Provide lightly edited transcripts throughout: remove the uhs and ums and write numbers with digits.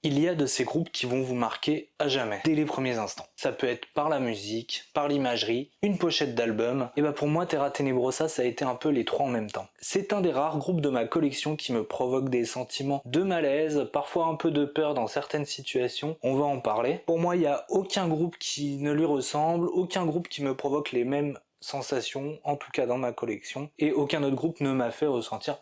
Il y a de ces groupes qui vont vous marquer à jamais, dès les premiers instants. Ça peut être par la musique, par l'imagerie, une pochette d'album, et bah pour moi Terra Tenebrosa ça a été un peu les trois en même temps. C'est un des rares groupes de ma collection qui me provoque des sentiments de malaise, parfois un peu de peur dans certaines situations, on va en parler. Pour moi il n'y a aucun groupe qui ne lui ressemble, aucun groupe qui me provoque les mêmes sensations, en tout cas dans ma collection, et aucun autre groupe ne m'a fait ressentir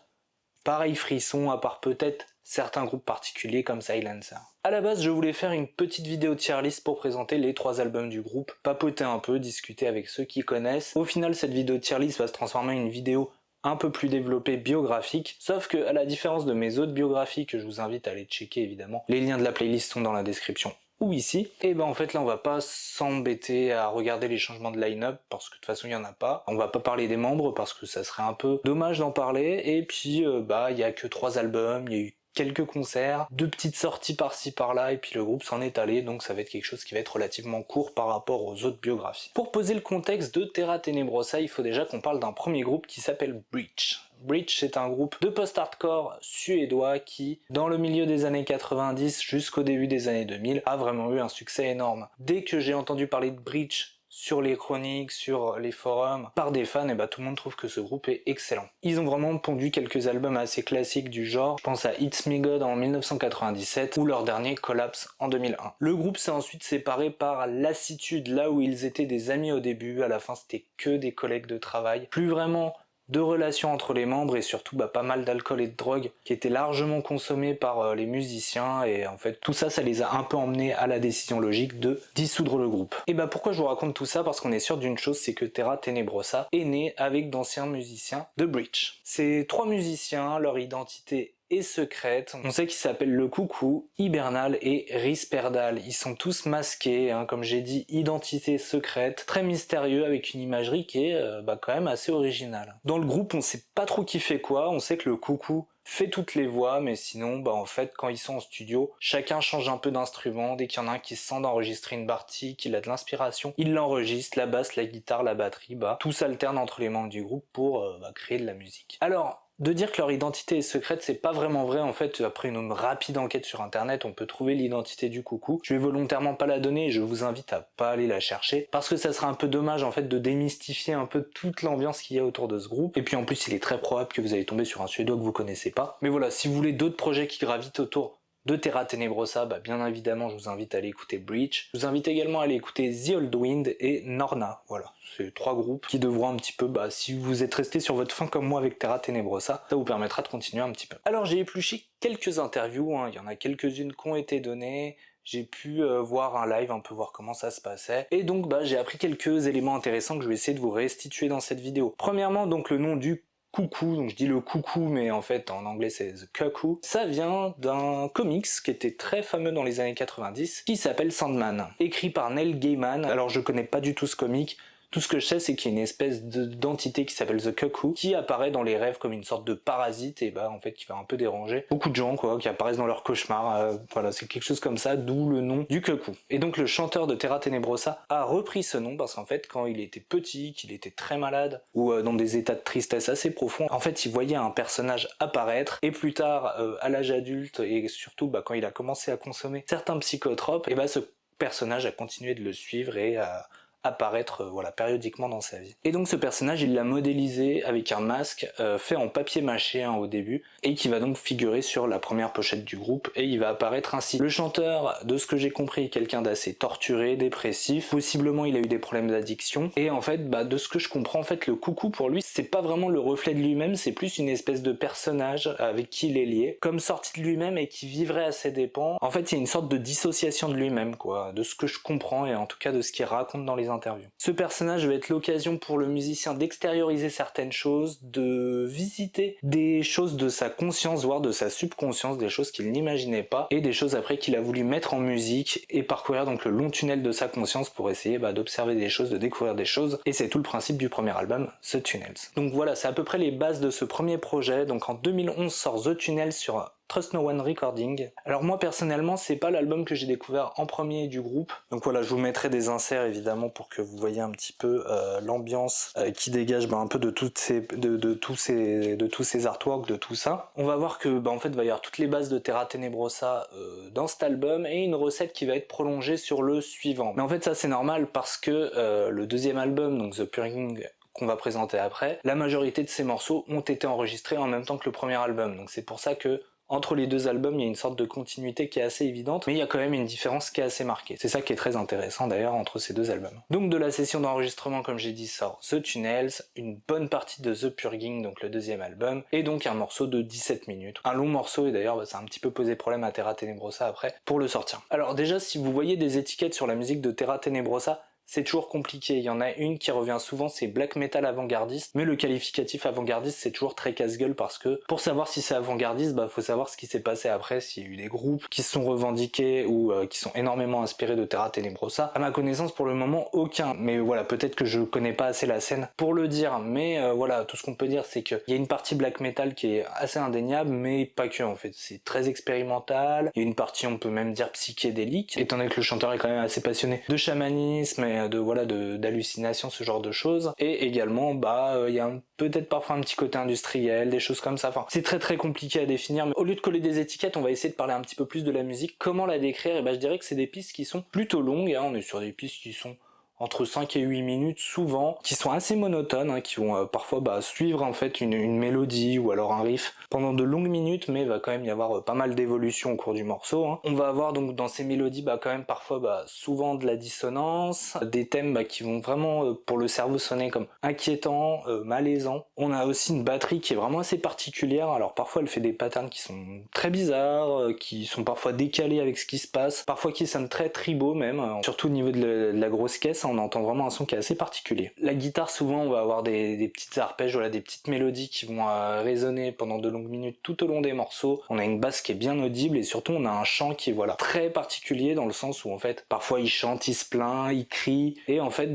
pareil frisson, à part peut-être certains groupes particuliers comme Silencer. À la base, je voulais faire une petite vidéo tier list pour présenter les 3 albums du groupe, papoter un peu, discuter avec ceux qui connaissent. Au final, cette vidéo tier list va se transformer en une vidéo un peu plus développée biographique, sauf que à la différence de mes autres biographies que je vous invite à aller checker évidemment, les liens de la playlist sont dans la description ou ici, et ben en fait là on va pas s'embêter à regarder les changements de line-up parce que de toute façon il y en a pas. On va pas parler des membres parce que ça serait un peu dommage d'en parler, et puis bah il y a que 3 albums, il y a eu quelques concerts, 2 petites sorties par-ci par-là, et puis le groupe s'en est allé, donc ça va être quelque chose qui va être relativement court par rapport aux autres biographies. Pour poser le contexte de Terra Tenebrosa, il faut déjà qu'on parle d'un premier groupe qui s'appelle Breach. Breach c'est un groupe de post-hardcore suédois qui, dans le milieu des années 90 jusqu'au début des années 2000, a vraiment eu un succès énorme. Dès que j'ai entendu parler de Breach sur les chroniques, sur les forums, par des fans, et bah tout le monde trouve que ce groupe est excellent. Ils ont vraiment pondu quelques albums assez classiques du genre, je pense à It's Me God en 1997 ou leur dernier Collapse en 2001. Le groupe s'est ensuite séparé par lassitude, là où ils étaient des amis au début, à la fin c'était que des collègues de travail, plus vraiment de relations entre les membres, et surtout pas mal d'alcool et de drogue qui étaient largement consommés par les musiciens, et en fait tout ça, ça les a un peu emmenés à la décision logique de dissoudre le groupe. Et bah pourquoi je vous raconte tout ça? Parce qu'on est sûr d'une chose, c'est que Terra Tenebrosa est né avec d'anciens musiciens de Breach. Ces 3 musiciens, leur identité est secrète. On sait qu'ils s'appellent le Coucou, Hibernal et Risperdal. Ils sont tous masqués, hein, comme j'ai dit, identité secrète, très mystérieux, avec une imagerie qui est quand même assez originale. Dans le groupe, on sait pas trop qui fait quoi, on sait que le Coucou fait toutes les voix, mais sinon, en fait, quand ils sont en studio, chacun change un peu d'instrument. Dès qu'il y en a un qui se sent d'enregistrer une partie, qu'il a de l'inspiration, il l'enregistre, la basse, la guitare, la batterie, tout s'alterne entre les membres du groupe pour créer de la musique. Alors, de dire que leur identité est secrète, c'est pas vraiment vrai. En fait, après une rapide enquête sur internet, on peut trouver l'identité du Coucou. Je vais volontairement pas la donner, et je vous invite à pas aller la chercher, parce que ça serait un peu dommage en fait de démystifier un peu toute l'ambiance qu'il y a autour de ce groupe. Et puis en plus, il est très probable que vous allez tomber sur un Suédois que vous connaissez pas. Mais voilà, si vous voulez d'autres projets qui gravitent autour de Terra Tenebrosa, bien évidemment je vous invite à aller écouter Breach. Je vous invite également à aller écouter The Old Wind et Norna. Voilà, c'est 3 groupes qui devront un petit peu, si vous êtes resté sur votre faim comme moi avec Terra Tenebrosa, ça vous permettra de continuer un petit peu. Alors j'ai épluché quelques interviews, il y en a quelques-unes qui ont été données. J'ai pu voir un live, un peu voir comment ça se passait, et donc j'ai appris quelques éléments intéressants que je vais essayer de vous restituer dans cette vidéo. Premièrement, donc le nom du Coucou, donc je dis le Coucou, mais en fait en anglais c'est The Cuckoo. Ça vient d'un comics qui était très fameux dans les années 90, qui s'appelle Sandman, écrit par Neil Gaiman. Alors je connais pas du tout ce comic. Tout ce que je sais, c'est qu'il y a une espèce d'entité qui s'appelle The Cuckoo, qui apparaît dans les rêves comme une sorte de parasite, et en fait qui va un peu déranger beaucoup de gens, qui apparaissent dans leurs cauchemars. Voilà, c'est quelque chose comme ça, d'où le nom du Cuckoo. Et donc le chanteur de Terra Tenebrosa a repris ce nom parce qu'en fait, quand il était petit, qu'il était très malade, ou dans des états de tristesse assez profonds, en fait il voyait un personnage apparaître, et plus tard, à l'âge adulte, et surtout quand il a commencé à consommer certains psychotropes, et ce personnage a continué de le suivre et à apparaître périodiquement dans sa vie. Et donc ce personnage, il l'a modélisé avec un masque fait en papier mâché au début, et qui va donc figurer sur la première pochette du groupe, et il va apparaître ainsi. Le chanteur, de ce que j'ai compris, est quelqu'un d'assez torturé, dépressif, possiblement il a eu des problèmes d'addiction, et en fait de ce que je comprends, en fait le Coucou pour lui c'est pas vraiment le reflet de lui-même, c'est plus une espèce de personnage avec qui il est lié, comme sorti de lui-même et qui vivrait à ses dépens. En fait il y a une sorte de dissociation de lui-même, de ce que je comprends, et en tout cas de ce qu'il raconte dans les interviews. Ce personnage va être l'occasion pour le musicien d'extérioriser certaines choses, de visiter des choses de sa conscience, voire de sa subconscience, des choses qu'il n'imaginait pas, et des choses après qu'il a voulu mettre en musique, et parcourir donc le long tunnel de sa conscience pour essayer d'observer des choses, de découvrir des choses, et c'est tout le principe du premier album, The Tunnels. Donc voilà, c'est à peu près les bases de ce premier projet. Donc en 2011 sort The Tunnels sur Trust No One Recording. Alors moi personnellement c'est pas l'album que j'ai découvert en premier du groupe, donc voilà je vous mettrai des inserts évidemment pour que vous voyez un petit peu l'ambiance qui dégage un peu de tous ces artworks, de tout ça. On va voir que en fait il va y avoir toutes les bases de Terra Tenebrosa dans cet album et une recette qui va être prolongée sur le suivant. Mais en fait ça c'est normal parce que le deuxième album, donc The Purging, qu'on va présenter après, la majorité de ces morceaux ont été enregistrés en même temps que le premier album, donc c'est pour ça que entre les deux albums, il y a une sorte de continuité qui est assez évidente, mais il y a quand même une différence qui est assez marquée. C'est ça qui est très intéressant d'ailleurs entre ces deux albums. Donc de la session d'enregistrement, comme j'ai dit, sort The Tunnels, une bonne partie de The Purging, donc le deuxième album, et donc un morceau de 17 minutes. Un long morceau, et d'ailleurs ça a un petit peu posé problème à Terra Tenebrosa après, pour le sortir. Alors déjà, si vous voyez des étiquettes sur la musique de Terra Tenebrosa, c'est toujours compliqué, il y en a une qui revient souvent, c'est black metal avant-gardiste, mais le qualificatif avant-gardiste c'est toujours très casse-gueule parce que pour savoir si c'est avant-gardiste, faut savoir ce qui s'est passé après, s'il y a eu des groupes qui se sont revendiqués ou qui sont énormément inspirés de Terra Tenebrosa. À ma connaissance pour le moment aucun, mais voilà, peut-être que je connais pas assez la scène pour le dire, mais voilà, tout ce qu'on peut dire c'est qu'il y a une partie black metal qui est assez indéniable, mais pas que en fait, c'est très expérimental, il y a une partie on peut même dire psychédélique, étant donné que le chanteur est quand même assez passionné de chamanisme et d'hallucinations, ce genre de choses, et également il y a peut-être parfois un petit côté industriel, des choses comme ça, enfin c'est très très compliqué à définir, mais au lieu de coller des étiquettes on va essayer de parler un petit peu plus de la musique. Comment la décrire? Et je dirais que c'est des pistes qui sont plutôt longues, on est sur des pistes qui sont entre 5 et 8 minutes souvent, qui sont assez monotones, qui vont parfois suivre en fait une mélodie ou alors un riff pendant de longues minutes, mais il va quand même y avoir pas mal d'évolutions au cours du morceau. On va avoir donc dans ces mélodies quand même parfois souvent de la dissonance, des thèmes qui vont vraiment pour le cerveau sonner comme inquiétant, malaisant. On a aussi une batterie qui est vraiment assez particulière, alors parfois elle fait des patterns qui sont très bizarres, qui sont parfois décalés avec ce qui se passe, parfois qui sonnent très tribaux même, surtout au niveau de la grosse caisse, on entend vraiment un son qui est assez particulier. La guitare, souvent on va avoir des petites arpèges, voilà, des petites mélodies qui vont résonner pendant de longues minutes tout au long des morceaux. On a une basse qui est bien audible et surtout on a un chant qui est très particulier dans le sens où en fait parfois il chante, il se plaint, il crie et en fait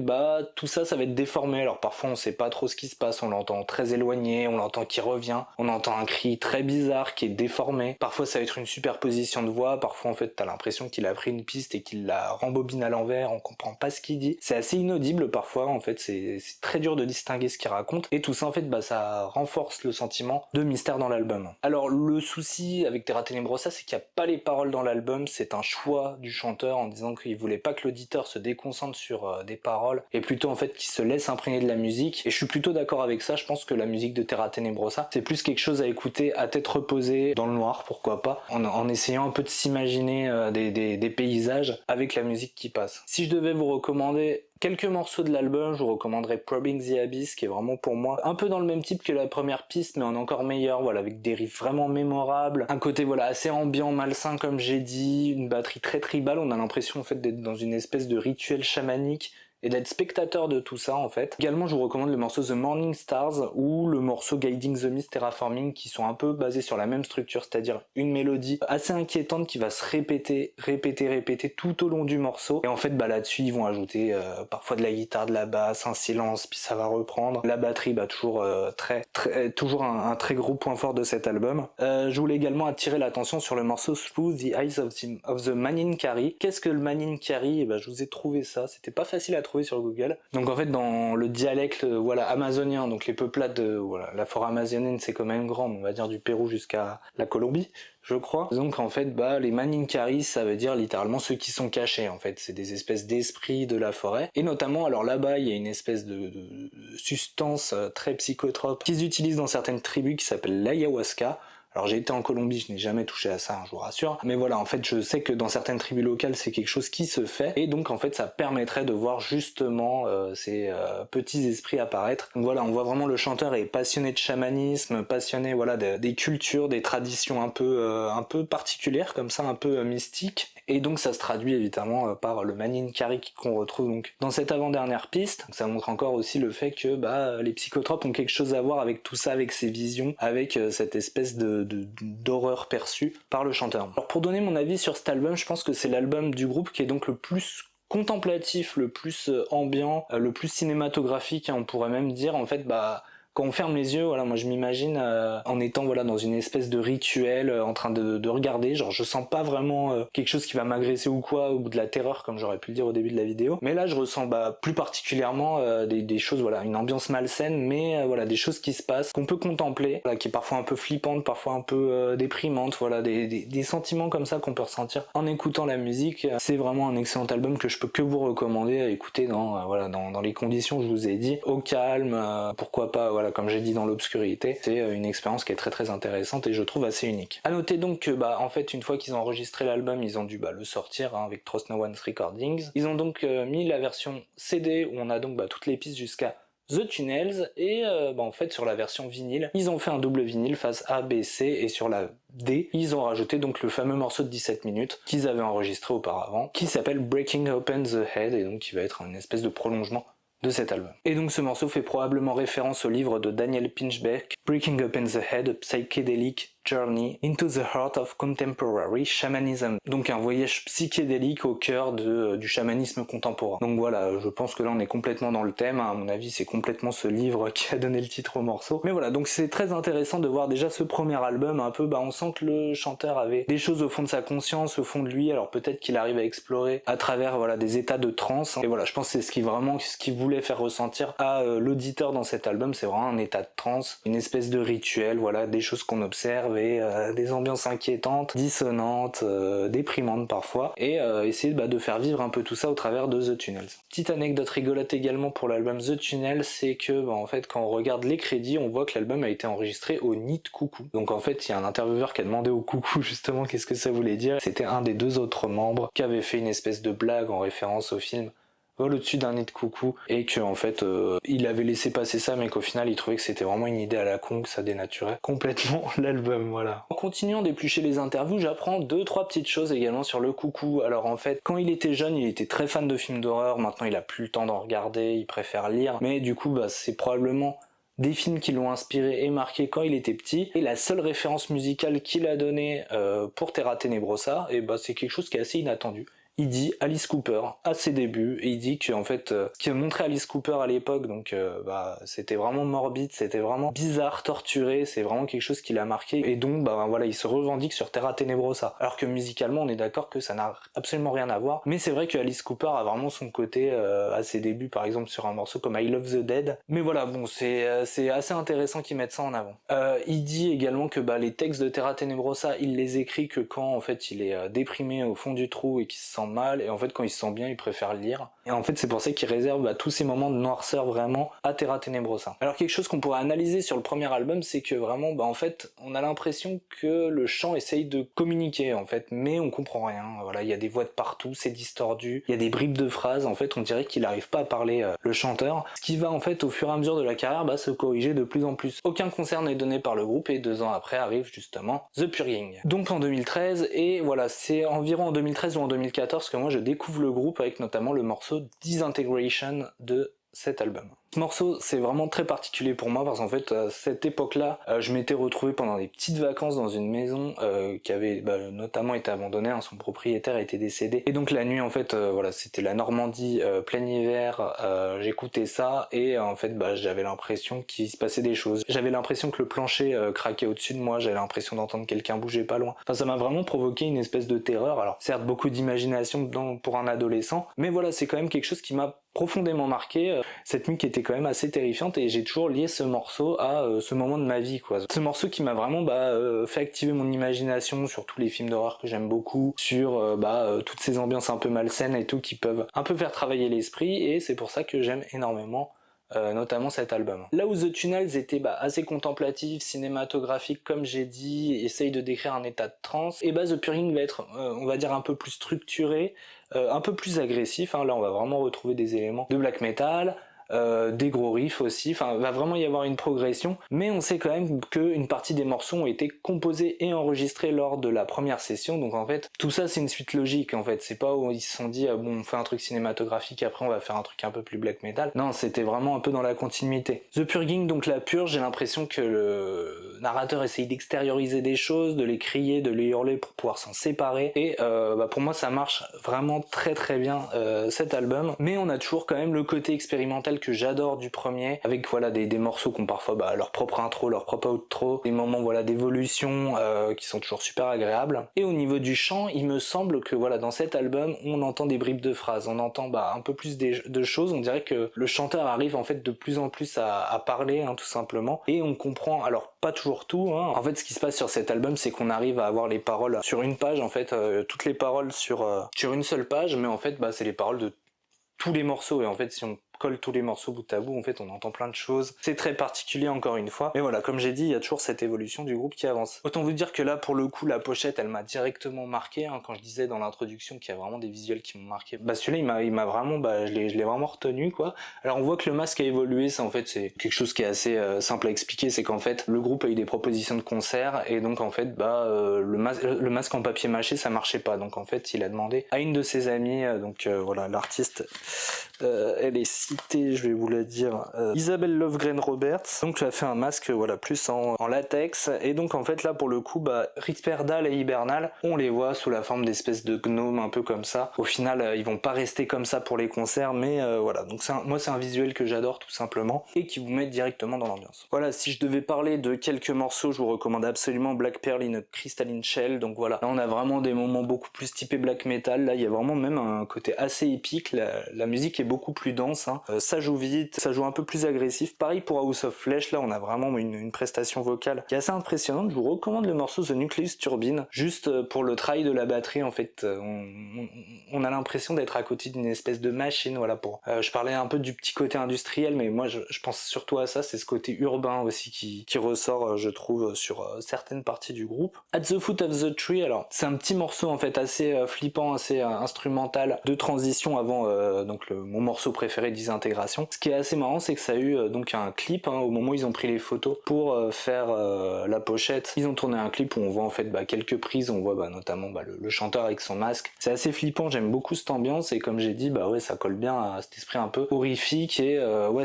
tout ça va être déformé. Alors parfois on sait pas trop ce qui se passe, on l'entend très éloigné, on l'entend qui revient, on entend un cri très bizarre qui est déformé. Parfois ça va être une superposition de voix, parfois en fait t'as l'impression qu'il a pris une piste et qu'il la rembobine à l'envers, on comprend pas ce qu'il dit. C'est assez inaudible parfois, en fait c'est très dur de distinguer ce qu'il raconte, et tout ça en fait ça renforce le sentiment de mystère dans l'album. Alors le souci avec Terra Tenebrosa, c'est qu'il n'y a pas les paroles dans l'album, c'est un choix du chanteur en disant qu'il voulait pas que l'auditeur se déconcentre sur des paroles, et plutôt en fait qu'il se laisse imprégner de la musique, et je suis plutôt d'accord avec ça. Je pense que la musique de Terra Tenebrosa, c'est plus quelque chose à écouter à tête reposée, dans le noir, pourquoi pas, en essayant un peu de s'imaginer des paysages avec la musique qui passe. Si je devais vous recommander quelques morceaux de l'album, je vous recommanderais Probing the Abyss, qui est vraiment pour moi un peu dans le même type que la première piste, mais en encore meilleur, avec des riffs vraiment mémorables, un côté assez ambiant, malsain comme j'ai dit, une batterie très tribale, on a l'impression en fait d'être dans une espèce de rituel chamanique, et d'être spectateur de tout ça en fait. Également je vous recommande le morceau The Morning Stars ou le morceau Guiding the Mist Terraforming, qui sont un peu basés sur la même structure, c'est-à-dire une mélodie assez inquiétante qui va se répéter tout au long du morceau, et en fait là-dessus ils vont ajouter parfois de la guitare, de la basse, un silence, puis ça va reprendre. La batterie toujours toujours un très gros point fort de cet album. Je voulais également attirer l'attention sur le morceau Through the Eyes of the Maninkari. Qu'est-ce que le Maninkari? Je vous ai trouvé ça, c'était pas facile à trouver sur Google. Donc en fait dans le dialecte amazonien, donc les peuplades la forêt amazonienne c'est quand même grand, on va dire du Pérou jusqu'à la Colombie, je crois. Donc en fait les Maninkari, ça veut dire littéralement ceux qui sont cachés, en fait c'est des espèces d'esprits de la forêt, et notamment alors là-bas il y a une espèce de substance très psychotrope qu'ils utilisent dans certaines tribus qui s'appelle l'ayahuasca. Alors j'ai été en Colombie, je n'ai jamais touché à ça, je vous rassure, mais voilà, en fait je sais que dans certaines tribus locales c'est quelque chose qui se fait, et donc en fait ça permettrait de voir justement ces petits esprits apparaître. Donc voilà, on voit vraiment le chanteur est passionné de chamanisme, passionné des cultures, des traditions un peu particulières comme ça, un peu mystiques, et donc ça se traduit évidemment par le Maninkari qu'on retrouve donc dans cette avant-dernière piste. Donc ça montre encore aussi le fait que les psychotropes ont quelque chose à voir avec tout ça, avec ces visions, avec cette espèce d'horreur perçue par le chanteur. Alors pour donner mon avis sur cet album, je pense que c'est l'album du groupe qui est donc le plus contemplatif, le plus ambiant, le plus cinématographique, on pourrait même dire en fait Quand on ferme les yeux, voilà, moi je m'imagine en étant voilà dans une espèce de rituel, en train de regarder, genre je sens pas vraiment quelque chose qui va m'agresser ou quoi, ou de la terreur comme j'aurais pu le dire au début de la vidéo, mais là je ressens plus particulièrement des choses, voilà, une ambiance malsaine, mais voilà, des choses qui se passent, qu'on peut contempler, voilà, qui est parfois un peu flippante, parfois un peu déprimante, voilà, des sentiments comme ça qu'on peut ressentir en écoutant la musique. C'est vraiment un excellent album que je peux que vous recommander à écouter voilà, dans les conditions que je vous ai dit, au calme, pourquoi pas, voilà, comme j'ai dit, dans l'obscurité. C'est une expérience qui est très très intéressante et je trouve assez unique. À noter donc que en fait une fois qu'ils ont enregistré l'album, ils ont dû le sortir avec Trust No One's Recordings. Ils ont donc mis la version CD où on a donc toutes les pistes jusqu'à The Tunnels, et en fait sur la version vinyle, ils ont fait un double vinyle face A, B, C, et sur la D, ils ont rajouté donc le fameux morceau de 17 minutes qu'ils avaient enregistré auparavant, qui s'appelle Breaking Open the Head, et donc qui va être une espèce de prolongement de cet album. Et donc ce morceau fait probablement référence au livre de Daniel Pinchbeck, Breaking Open the Head, Psychedelic Journey into the Heart of Contemporary Shamanism. Donc un voyage psychédélique au cœur du chamanisme contemporain. Donc voilà, je pense que là on est complètement dans le thème, à mon avis c'est complètement ce livre qui a donné le titre au morceau. Mais voilà, donc c'est très intéressant de voir déjà ce premier album, un peu, on sent que le chanteur avait des choses au fond de sa conscience, au fond de lui, alors peut-être qu'il arrive à explorer à travers voilà des états de transe. Et voilà, je pense que c'est ce qu'il voulait faire ressentir à l'auditeur dans cet album, c'est vraiment un état de transe, une espèce de rituel, voilà, des choses qu'on observe, et des ambiances inquiétantes, dissonantes, déprimantes parfois, et essayer de faire vivre un peu tout ça au travers de The Tunnels. Petite anecdote rigolote également pour l'album The Tunnels, c'est que en fait quand on regarde les crédits, on voit que l'album a été enregistré au Nid Coucou. Donc en fait il y a un intervieweur qui a demandé au Coucou justement qu'est-ce que ça voulait dire. C'était un des deux autres membres qui avait fait une espèce de blague en référence au film Vol au-dessus d'un nid de coucou, et que en fait il avait laissé passer ça, mais qu'au final il trouvait que c'était vraiment une idée à la con, que ça dénaturait complètement l'album. Voilà. En continuant d'éplucher les interviews, j'apprends 2-3 petites choses également sur le Coucou. Alors en fait, quand il était jeune, il était très fan de films d'horreur, maintenant il a plus le temps d'en regarder, il préfère lire, mais du coup c'est probablement des films qui l'ont inspiré et marqué quand il était petit, et la seule référence musicale qu'il a donnée pour Terra Tenebrosa, et c'est quelque chose qui est assez inattendu. Il dit Alice Cooper à ses débuts, et il dit que en fait ce qui a montré Alice Cooper à l'époque, donc c'était vraiment morbide, c'était vraiment bizarre, torturé, c'est vraiment quelque chose qui l'a marqué, et donc voilà, il se revendique sur Terra Tenebrosa, alors que musicalement on est d'accord que ça n'a absolument rien à voir, mais c'est vrai que Alice Cooper a vraiment son côté à ses débuts, par exemple sur un morceau comme I Love the Dead, mais voilà, bon, c'est assez intéressant qu'ils mettent ça en avant. Il dit également que les textes de Terra Tenebrosa, il les écrit que quand en fait il est déprimé au fond du trou et qu'il se sent mal, et en fait quand il se sent bien il préfère lire, et en fait c'est pour ça qu'il réserve tous ces moments de noirceur vraiment à Terra Tenebrosa. Alors quelque chose qu'on pourrait analyser sur le premier album, c'est que vraiment en fait on a l'impression que le chant essaye de communiquer en fait, mais on comprend rien. Voilà, il y a des voix de partout, c'est distordu, il y a des bribes de phrases, en fait on dirait qu'il n'arrive pas à parler le chanteur, ce qui va en fait au fur et à mesure de la carrière se corriger de plus en plus. Aucun concert n'est donné par le groupe, et 2 ans après arrive justement The Purging, donc en 2013, et voilà, c'est environ en 2013 ou en 2014 que moi je découvre le groupe avec notamment le morceau Disintegration de cet album. Ce morceau c'est vraiment très particulier pour moi parce qu'en fait à cette époque-là je m'étais retrouvé pendant des petites vacances dans une maison qui avait notamment été abandonnée, son propriétaire était décédé, et donc la nuit en fait voilà, c'était la Normandie, plein hiver, j'écoutais ça, et en fait j'avais l'impression qu'il se passait des choses, j'avais l'impression que le plancher craquait au-dessus de moi, j'avais l'impression d'entendre quelqu'un bouger pas loin, ça m'a vraiment provoqué une espèce de terreur. Alors certes beaucoup d'imagination pour un adolescent, mais voilà, c'est quand même quelque chose qui m'a profondément marqué, cette nuit qui était quand même assez terrifiante, et j'ai toujours lié ce morceau à ce moment de ma vie, quoi. Ce morceau qui m'a vraiment fait activer mon imagination sur tous les films d'horreur que j'aime beaucoup, sur toutes ces ambiances un peu malsaines et tout qui peuvent un peu faire travailler l'esprit, et c'est pour ça que j'aime énormément notamment cet album. Là où The Tunnels était assez contemplatif, cinématographique comme j'ai dit, essaye de décrire un état de transe, et The Purging va être on va dire un peu plus structuré, un peu plus agressif, là on va vraiment retrouver des éléments de black metal, des gros riffs aussi, va vraiment y avoir une progression, mais on sait quand même qu'une partie des morceaux ont été composés et enregistrés lors de la première session, donc en fait tout ça c'est une suite logique en fait, c'est pas où ils se sont dit bon on fait un truc cinématographique après on va faire un truc un peu plus black metal, non, c'était vraiment un peu dans la continuité. The Purging, donc la purge, j'ai l'impression que le narrateur essaye d'extérioriser des choses, de les crier, de les hurler pour pouvoir s'en séparer, et pour moi ça marche vraiment très très bien cet album, mais on a toujours quand même le côté expérimental que j'adore du premier, avec voilà des morceaux qui ont parfois leur propre intro, leur propre outro, des moments voilà d'évolution qui sont toujours super agréables. Et au niveau du chant, il me semble que voilà dans cet album, on entend des bribes de phrases, on entend un peu plus de choses, on dirait que le chanteur arrive en fait de plus en plus à parler tout simplement, et on comprend, alors pas toujours tout, en fait ce qui se passe sur cet album c'est qu'on arrive à avoir les paroles sur une page, en fait toutes les paroles sur une seule page, mais en fait c'est les paroles de tous les morceaux, et en fait si on colle tous les morceaux bout à bout, en fait on entend plein de choses, c'est très particulier encore une fois, mais voilà, comme j'ai dit, il y a toujours cette évolution du groupe qui avance. Autant vous dire que là pour le coup la pochette elle m'a directement marqué, quand je disais dans l'introduction qu'il y a vraiment des visuels qui m'ont marqué, celui-là il m'a vraiment, je l'ai vraiment retenu quoi. Alors on voit que le masque a évolué, ça en fait c'est quelque chose qui est assez simple à expliquer, c'est qu'en fait le groupe a eu des propositions de concert, et donc en fait le masque en papier mâché ça marchait pas, donc en fait il a demandé à une de ses amies, voilà l'artiste, elle est citée, je vais vous la dire, Isabelle Lovegren Roberts, donc tu as fait un masque voilà plus en latex, et donc en fait là pour le coup Risperdal et Hibernal, on les voit sous la forme d'espèces de gnomes un peu comme ça. Au final ils vont pas rester comme ça pour les concerts, mais voilà, donc moi c'est un visuel que j'adore tout simplement, et qui vous met directement dans l'ambiance. Voilà, si je devais parler de quelques morceaux, je vous recommande absolument Black Pearl in a Crystalline Shell, donc voilà, là on a vraiment des moments beaucoup plus typés black metal, là il y a vraiment même un côté assez épique, la musique est beaucoup plus dense, ça joue vite, ça joue un peu plus agressif. Pareil pour House of Flesh, là on a vraiment une prestation vocale qui est assez impressionnante. Je vous recommande le morceau The Nucleus Turbine, juste pour le travail de la batterie, en fait on a l'impression d'être à côté d'une espèce de machine, voilà. Je parlais un peu du petit côté industriel, mais moi je pense surtout à ça, c'est ce côté urbain aussi qui ressort, je trouve, sur certaines parties du groupe. At the Foot of the Tree, alors c'est un petit morceau en fait assez flippant, assez instrumental, de transition avant mon morceau préféré, Disintégration. Ce qui est assez marrant, c'est que ça a eu donc un clip, au moment où ils ont pris les photos pour faire la pochette. Ils ont tourné un clip où on voit en fait quelques prises, on voit notamment le chanteur avec son masque. C'est assez flippant, j'aime beaucoup cette ambiance, et comme j'ai dit, ouais, ça colle bien à cet esprit un peu horrifique, et ouais,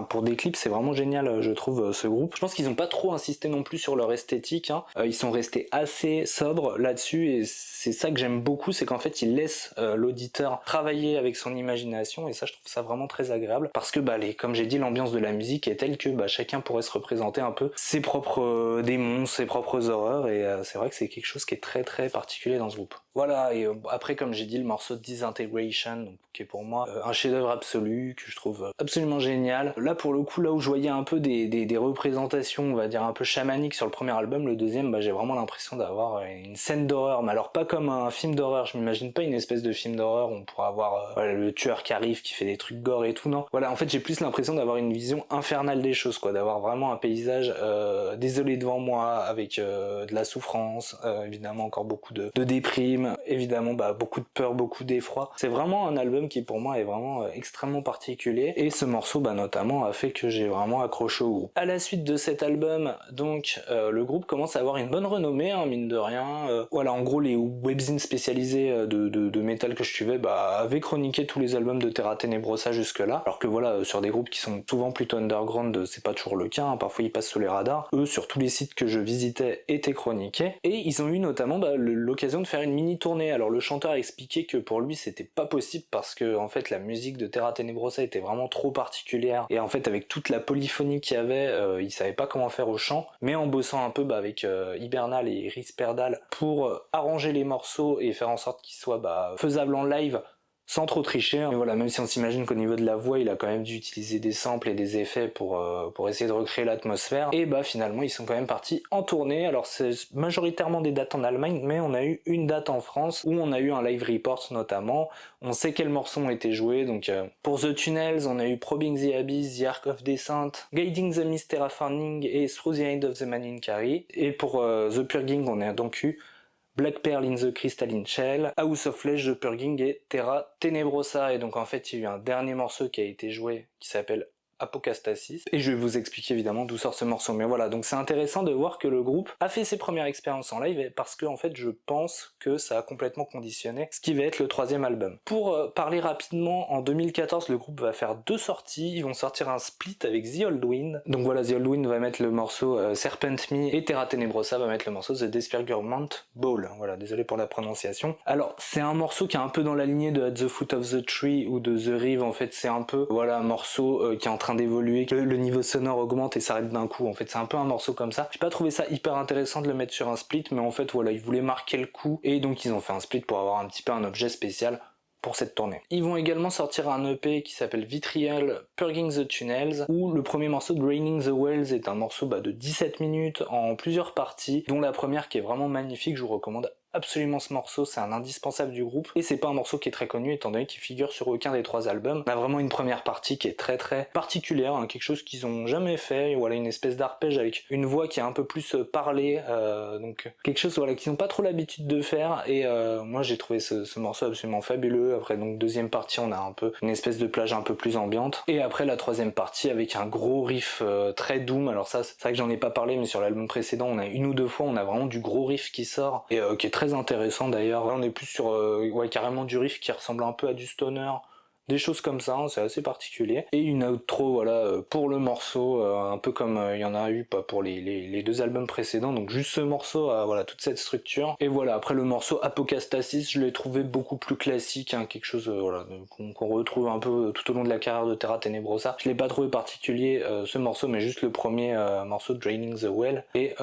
pour des clips c'est vraiment génial, je trouve, ce groupe. Je pense qu'ils ont pas trop insisté non plus sur leur esthétique, ils sont restés assez sobres là-dessus, et c'est ça que j'aime beaucoup, c'est qu'en fait ils laissent l'auditeur travailler avec son imagination, et ça je trouve ça vraiment très agréable, parce que comme j'ai dit, l'ambiance de la musique est telle que chacun pourrait se représenter un peu ses propres démons, ses propres horreurs, et c'est vrai que c'est quelque chose qui est très très particulier dans ce groupe. Voilà, et après comme j'ai dit, le morceau Disintegration, donc, qui est pour moi un chef-d'œuvre absolu, que je trouve absolument génial. Là pour le coup, là où je voyais un peu des représentations, on va dire un peu chamaniques sur le premier album, le deuxième, j'ai vraiment l'impression d'avoir une scène d'horreur, mais alors pas comme un film d'horreur, je m'imagine pas une espèce de film d'horreur où on pourra avoir le tueur qui arrive, qui fait des trucs gore et tout, non. Voilà, en fait j'ai plus l'impression d'avoir une vision infernale des choses, quoi, d'avoir vraiment un paysage désolé devant moi, avec de la souffrance, évidemment encore beaucoup de déprime, évidemment beaucoup de peur, beaucoup d'effroi. C'est vraiment un album qui pour moi est vraiment extrêmement particulier, et ce morceau notamment a fait que j'ai vraiment accroché au groupe. À la suite de cet album, donc le groupe commence à avoir une bonne renommée, mine de rien. Voilà, en gros les webzines spécialisés de métal que je suivais avaient chroniqué tous les albums de Terra Tenebrosa jusque là, alors que voilà, sur des groupes qui sont souvent plutôt underground, c'est pas toujours le cas, parfois ils passent sous les radars. Eux, sur tous les sites que je visitais, étaient chroniqués, et ils ont eu notamment l'occasion de faire une mini tournée. Alors le chanteur a expliqué que pour lui c'était pas possible, parce que en fait la musique de Terra Tenebrosa était vraiment trop particulière, et en fait avec toute la polyphonie qu'il y avait, il savait pas comment faire au chant, mais en bossant un peu avec Hibernal et Risperdal pour arranger les morceaux et faire en sorte qu'ils soient faisables en live sans trop tricher. Mais voilà, même si on s'imagine qu'au niveau de la voix, il a quand même dû utiliser des samples et des effets pour essayer de recréer l'atmosphère. Et finalement, ils sont quand même partis en tournée. Alors c'est majoritairement des dates en Allemagne, mais on a eu une date en France où on a eu un live report notamment. On sait quels morceaux ont été joués. Donc pour The Tunnels, on a eu Probing the Abyss, The Ark of Descent, Guiding the Mist Terraforming et Through the End of the Maninkari. Et pour The Purging, on a donc eu Black Pearl in the Crystalline Shell, House of Flesh, The Purging et Terra Tenebrosa. Et donc en fait il y a eu un dernier morceau qui a été joué qui s'appelle Apocastasis, et je vais vous expliquer évidemment d'où sort ce morceau. Mais voilà, donc c'est intéressant de voir que le groupe a fait ses premières expériences en live, parce que en fait je pense que ça a complètement conditionné ce qui va être le troisième album. Pour parler rapidement, en 2014 le groupe va faire 2 sorties, ils vont sortir un split avec The Old Wind. Donc voilà, The Old Wind va mettre le morceau Serpent Me, et Terra Tenebrosa va mettre le morceau The Disfigurement Ball. Voilà, désolé pour la prononciation. Alors c'est un morceau qui est un peu dans la lignée de At the Foot of the Tree ou de The Rive. En fait c'est un peu voilà un morceau qui est en train d'évoluer, que le niveau sonore augmente et s'arrête d'un coup. En fait c'est un peu un morceau comme ça. J'ai pas trouvé ça hyper intéressant de le mettre sur un split, mais en fait voilà, ils voulaient marquer le coup et donc ils ont fait un split pour avoir un petit peu un objet spécial pour cette tournée. Ils vont également sortir un EP qui s'appelle Vitriol Purging the Tunnels, où le premier morceau Draining the Wells est un morceau de 17 minutes en plusieurs parties, dont la première qui est vraiment magnifique. Je vous recommande absolument ce morceau, c'est un indispensable du groupe, et c'est pas un morceau qui est très connu étant donné qu'il figure sur aucun des 3 albums. On a vraiment une première partie qui est très particulière, hein, quelque chose qu'ils ont jamais fait, et voilà, une espèce d'arpège avec une voix qui est un peu plus parlée, donc quelque chose voilà, qu'ils n'ont pas trop l'habitude de faire, et moi j'ai trouvé ce morceau absolument fabuleux. Après donc deuxième partie, on a un peu une espèce de plage un peu plus ambiante, et après la troisième partie avec un gros riff très doom. Alors ça c'est vrai que j'en ai pas parlé, mais sur l'album précédent on a une ou deux fois on a vraiment du gros riff qui sort, et qui est très intéressant d'ailleurs. Là on est plus sur ouais, carrément du riff qui ressemble un peu à du stoner, des choses comme ça, hein, c'est assez particulier. Et une outro voilà pour le morceau, un peu comme il y en a eu pas pour les 2 albums précédents, donc juste ce morceau a voilà toute cette structure. Et voilà, après le morceau Apocastasis, je l'ai trouvé beaucoup plus classique, hein, quelque chose voilà qu'on retrouve un peu tout au long de la carrière de Terra Tenebrosa. Je l'ai pas trouvé particulier ce morceau, mais juste le premier morceau Draining the Well, et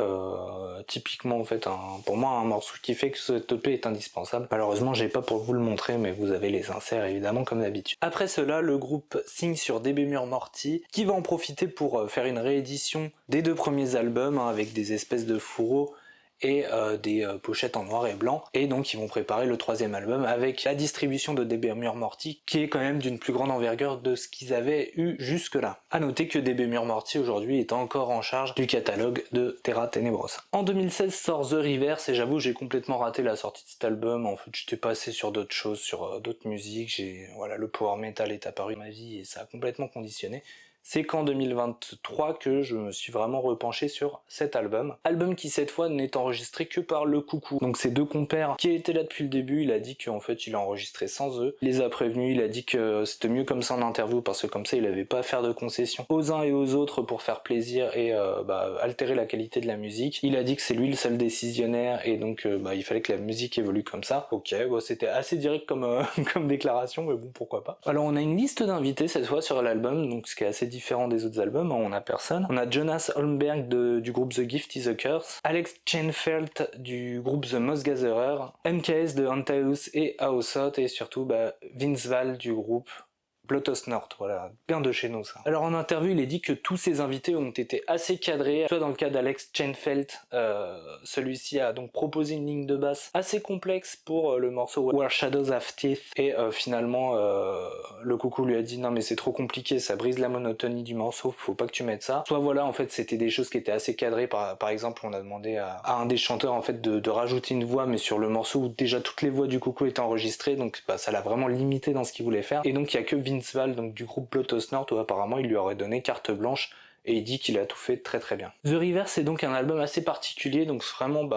typiquement en fait pour moi un morceau qui fait que cette EP est indispensable. Malheureusement j'ai pas pour vous le montrer, mais vous avez les inserts évidemment comme d'habitude. Après cela, le groupe signe sur DB Murmorty, qui va en profiter pour faire une réédition des 2 premiers albums, hein, avec des espèces de fourreaux et des pochettes en noir et blanc, et donc ils vont préparer le 3e album avec la distribution de DB Murmorty qui est quand même d'une plus grande envergure de ce qu'ils avaient eu jusque là. A noter que DB Murmorty aujourd'hui est encore en charge du catalogue de Terra Tenebrosa. En 2016 sort The Reverse, et j'avoue j'ai complètement raté la sortie de cet album. En fait j'étais passé sur d'autres choses, sur d'autres musiques, voilà, le power metal est apparu dans ma vie et ça a complètement conditionné. C'est qu'en 2023 que je me suis vraiment repenché sur cet album. Album qui cette fois n'est enregistré que par le Coucou. Donc ces 2 compères qui étaient là depuis le début, il a dit qu'en fait il a enregistré sans eux. Il les a prévenus, il a dit que c'était mieux comme ça en interview, parce que comme ça il avait pas à faire de concessions aux uns et aux autres pour faire plaisir et altérer la qualité de la musique. Il a dit que c'est lui le seul décisionnaire, et donc il fallait que la musique évolue comme ça. Ok, bon, c'était assez direct comme, comme déclaration, mais bon pourquoi pas. Alors on a une liste d'invités cette fois sur l'album, donc ce qui est assez différent des autres albums, on a personne. On a Jonas Holmberg du groupe The Gift is a Curse, Alex Chainfeld du groupe The Moss Gatherer, MKS de Antaeus et Aosot, et surtout Vince Val du groupe Blotos Nord, voilà, bien de chez nous ça. Alors en interview il est dit que tous ces invités ont été assez cadrés, soit dans le cas d'Alex Chainfeld, celui-ci a donc proposé une ligne de basse assez complexe pour le morceau Where Shadows Have Teeth, et finalement le Coucou lui a dit non mais c'est trop compliqué, ça brise la monotonie du morceau, faut pas que tu mettes ça. Soit voilà, en fait c'était des choses qui étaient assez cadrées, par exemple on a demandé à un des chanteurs en fait de rajouter une voix, mais sur le morceau où déjà toutes les voix du Coucou étaient enregistrées, donc ça l'a vraiment limité dans ce qu'il voulait faire, et donc il y a que Vince Val donc du groupe Blotos Nord où apparemment il lui aurait donné carte blanche, et il dit qu'il a tout fait très très bien. The Reverse c'est donc un album assez particulier, donc vraiment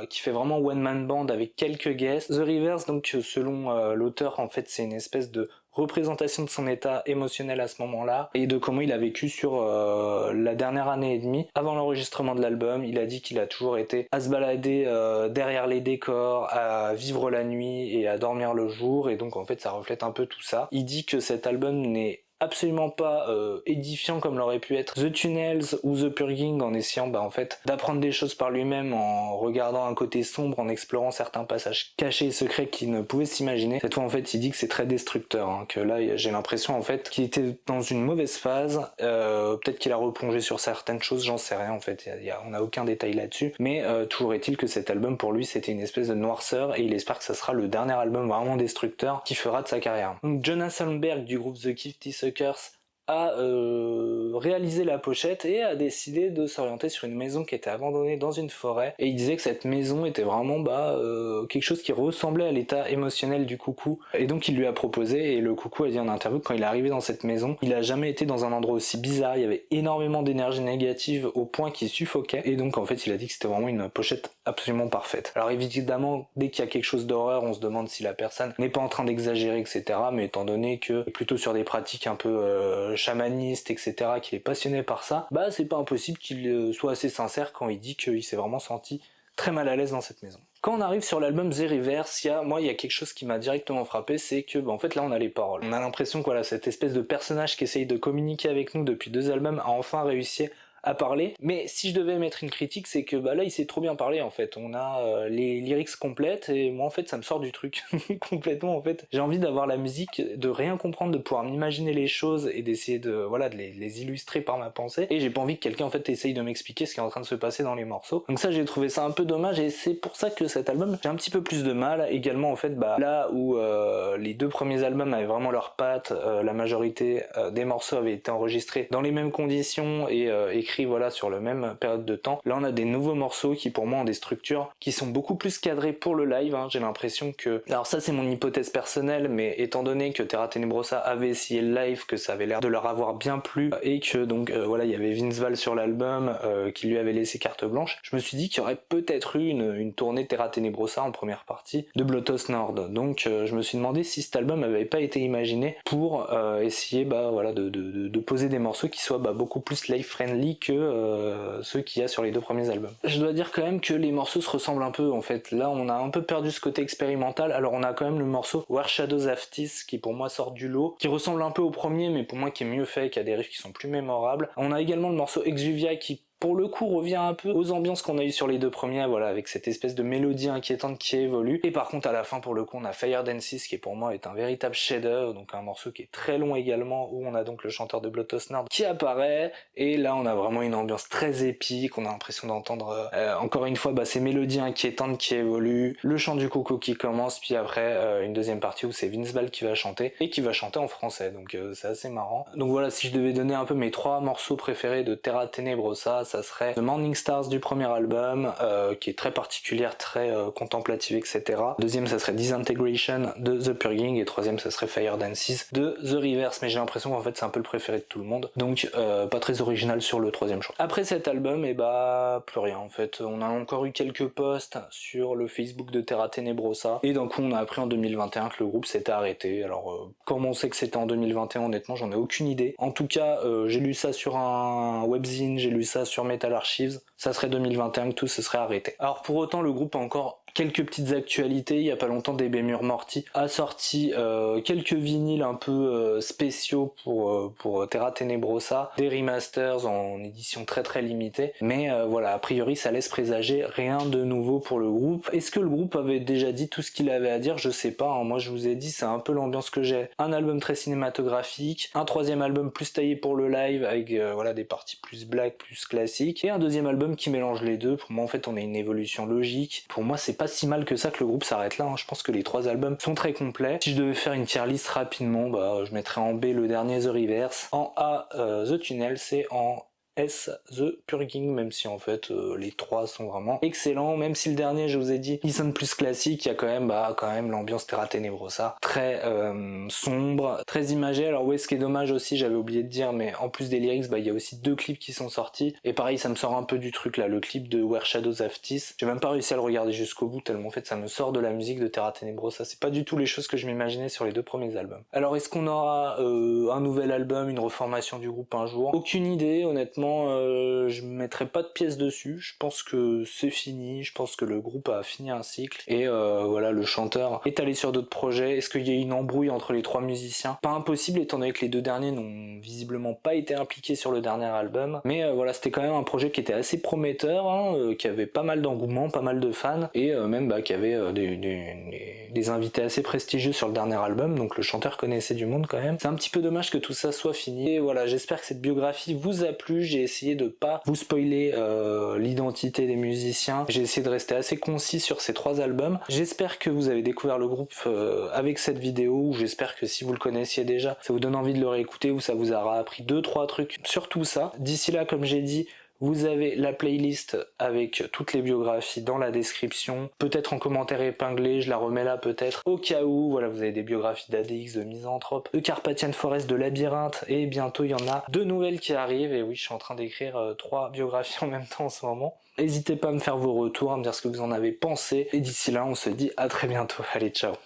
qui fait vraiment one man band avec quelques guests. The Reverse donc selon l'auteur en fait c'est une espèce de représentation de son état émotionnel à ce moment-là et de comment il a vécu sur la dernière année et demie avant l'enregistrement de l'album. Il a dit qu'il a toujours été à se balader derrière les décors, à vivre la nuit et à dormir le jour, et donc en fait ça reflète un peu tout ça. Il dit que cet album n'est absolument pas édifiant comme l'aurait pu être The Tunnels ou The Purging, en essayant en fait d'apprendre des choses par lui-même, en regardant un côté sombre, en explorant certains passages cachés et secrets qu'il ne pouvait s'imaginer. Cette fois en fait il dit que c'est très destructeur, hein, que là j'ai l'impression en fait qu'il était dans une mauvaise phase, peut-être qu'il a replongé sur certaines choses, j'en sais rien en fait, on n'a aucun détail là-dessus, mais toujours est-il que cet album pour lui c'était une espèce de noirceur, et il espère que ça sera le dernier album vraiment destructeur qui fera de sa carrière. Donc Jonas Holmberg du groupe The Gift is a Curse a réalisé la pochette et a décidé de s'orienter sur une maison qui était abandonnée dans une forêt, et il disait que cette maison était vraiment quelque chose qui ressemblait à l'état émotionnel du coucou, et donc il lui a proposé, et le coucou a dit en interview que quand il est arrivé dans cette maison, il a jamais été dans un endroit aussi bizarre, il y avait énormément d'énergie négative au point qu'il suffoquait, et donc en fait il a dit que c'était vraiment une pochette absolument parfaite. Alors évidemment, dès qu'il y a quelque chose d'horreur, on se demande si la personne n'est pas en train d'exagérer, etc., mais étant donné que plutôt sur des pratiques un peu chamanistes, etc., qu'il est passionné par ça, bah c'est pas impossible qu'il soit assez sincère quand il dit qu'il s'est vraiment senti très mal à l'aise dans cette maison. Quand on arrive sur l'album The Reverse, il y a quelque chose qui m'a directement frappé, c'est que en fait là on a les paroles. On a l'impression que voilà, cette espèce de personnage qui essaye de communiquer avec nous depuis 2 albums a enfin réussi à parler, mais si je devais mettre une critique, c'est que là il sait trop bien parler en fait. On a les lyrics complètes et moi en fait ça me sort du truc complètement en fait. J'ai envie d'avoir la musique, de rien comprendre, de pouvoir m'imaginer les choses et d'essayer de les illustrer par ma pensée, et j'ai pas envie que quelqu'un en fait essaye de m'expliquer ce qui est en train de se passer dans les morceaux. Donc ça j'ai trouvé ça un peu dommage, et c'est pour ça que cet album j'ai un petit peu plus de mal. Également en fait là où les 2 premiers albums avaient vraiment leurs pattes, la majorité des morceaux avaient été enregistrés dans les mêmes conditions et écrits sur le même période de temps. Là on a des nouveaux morceaux qui pour moi ont des structures qui sont beaucoup plus cadrées pour le live, J'ai l'impression que, alors ça c'est mon hypothèse personnelle, mais étant donné que Terra Tenebrosa avait essayé le live, que ça avait l'air de leur avoir bien plu, et que donc il y avait Vince Val sur l'album qui lui avait laissé carte blanche, je me suis dit qu'il y aurait peut-être eu une tournée Terra Tenebrosa en première partie de Blotos Nord. Donc je me suis demandé si cet album avait pas été imaginé pour essayer de poser des morceaux qui soient beaucoup plus live friendly que ceux qu'il y a sur les 2 premiers albums. Je dois dire quand même que les morceaux se ressemblent un peu en fait. Là on a un peu perdu ce côté expérimental. Alors on a quand même le morceau Where Shadows Have Teeth qui pour moi sort du lot, qui ressemble un peu au premier mais pour moi qui est mieux fait, qui a des riffs qui sont plus mémorables. On a également le morceau Exuvia qui pour le coup revient un peu aux ambiances qu'on a eues sur les 2 premiers, avec cette espèce de mélodie inquiétante qui évolue. Et par contre à la fin pour le coup on a Fire Dances qui pour moi est un véritable chef-d'œuvre, donc un morceau qui est très long également, où on a donc le chanteur de Blotos Nord qui apparaît, et là on a vraiment une ambiance très épique, on a l'impression d'entendre encore une fois ces mélodies inquiétantes qui évoluent, le chant du coucou qui commence, puis après une deuxième partie où c'est Vince Val qui va chanter, et qui va chanter en français, donc c'est assez marrant. Donc voilà, si je devais donner un peu mes 3 morceaux préférés de Terra Tenebrosa, ça serait The Morning Stars du premier album, qui est très particulière, très contemplative, etc. Deuxième, ça serait Disintegration de The Purging, et troisième, ça serait Fire Dances de The Reverse, mais j'ai l'impression qu'en fait c'est un peu le préféré de tout le monde, donc pas très original sur le 3e choix. Après cet album, plus rien en fait. On a encore eu quelques posts sur le Facebook de Terra Tenebrosa, et d'un coup on a appris en 2021 que le groupe s'était arrêté. Alors comment on sait que c'était en 2021, honnêtement j'en ai aucune idée. En tout cas j'ai lu ça sur un webzine, j'ai lu ça sur Metal Archives, ça serait 2021 que tout se serait arrêté. Alors pour autant le groupe a encore quelques petites actualités. Il y a pas longtemps, DB Morty a sorti quelques vinyles un peu spéciaux pour Terra Tenebrosa, des remasters en édition très très limitée, mais a priori ça laisse présager rien de nouveau pour le groupe. Est-ce que le groupe avait déjà dit tout ce qu'il avait à dire? Je sais pas, moi je vous ai dit, c'est un peu l'ambiance que j'ai. Un album très cinématographique, un 3e album plus taillé pour le live avec des parties plus black, plus classiques, et un 2e album qui mélange les deux. Pour moi en fait on a une évolution logique. Pour moi c'est pas si mal que ça que le groupe s'arrête là, Je pense que les 3 albums sont très complets. Si je devais faire une tier list rapidement, je mettrais en B le dernier The Reverse, en A The Tunnel, et en S The Purging, même si en fait les 3 sont vraiment excellents, même si le dernier je vous ai dit il sonne plus classique, il y a quand même l'ambiance Terra Tenebrosa très sombre, très imagée. Alors ce qui est dommage aussi, j'avais oublié de dire, mais en plus des lyrics il y a aussi 2 clips qui sont sortis, et pareil ça me sort un peu du truc là, le clip de Where Shadows Have Teeth, j'ai même pas réussi à le regarder jusqu'au bout tellement en fait ça me sort de la musique de Terra Tenebrosa, c'est pas du tout les choses que je m'imaginais sur les 2 premiers albums. Alors est-ce qu'on aura un nouvel album, une reformation du groupe un jour? Aucune idée honnêtement. Je mettrai pas de pièce dessus, je pense que c'est fini, je pense que le groupe a fini un cycle, et le chanteur est allé sur d'autres projets. Est-ce qu'il y a une embrouille entre les 3 musiciens? Pas impossible étant donné que les 2 derniers n'ont visiblement pas été impliqués sur le dernier album, mais c'était quand même un projet qui était assez prometteur, qui avait pas mal d'engouement, pas mal de fans, et même qui avait des invités assez prestigieux sur le dernier album, donc le chanteur connaissait du monde quand même. C'est un petit peu dommage que tout ça soit fini, et j'espère que cette biographie vous a plu. j'ai essayé de pas vous spoiler l'identité des musiciens, j'ai essayé de rester assez concis sur ces 3 albums. J'espère que vous avez découvert le groupe avec cette vidéo, ou j'espère que si vous le connaissiez déjà, ça vous donne envie de le réécouter, ou ça vous aura appris 2-3 trucs sur tout ça. D'ici là, comme j'ai dit, vous avez la playlist avec toutes les biographies dans la description, peut-être en commentaire épinglé, je la remets là peut-être, au cas où. Voilà, vous avez des biographies d'ADX, de Misanthrope, de Carpathian Forest, de Labyrinthe, et bientôt il y en a 2 nouvelles qui arrivent, et oui, je suis en train d'écrire 3 biographies en même temps en ce moment. N'hésitez pas à me faire vos retours, à me dire ce que vous en avez pensé, et d'ici là, on se dit à très bientôt. Allez, ciao!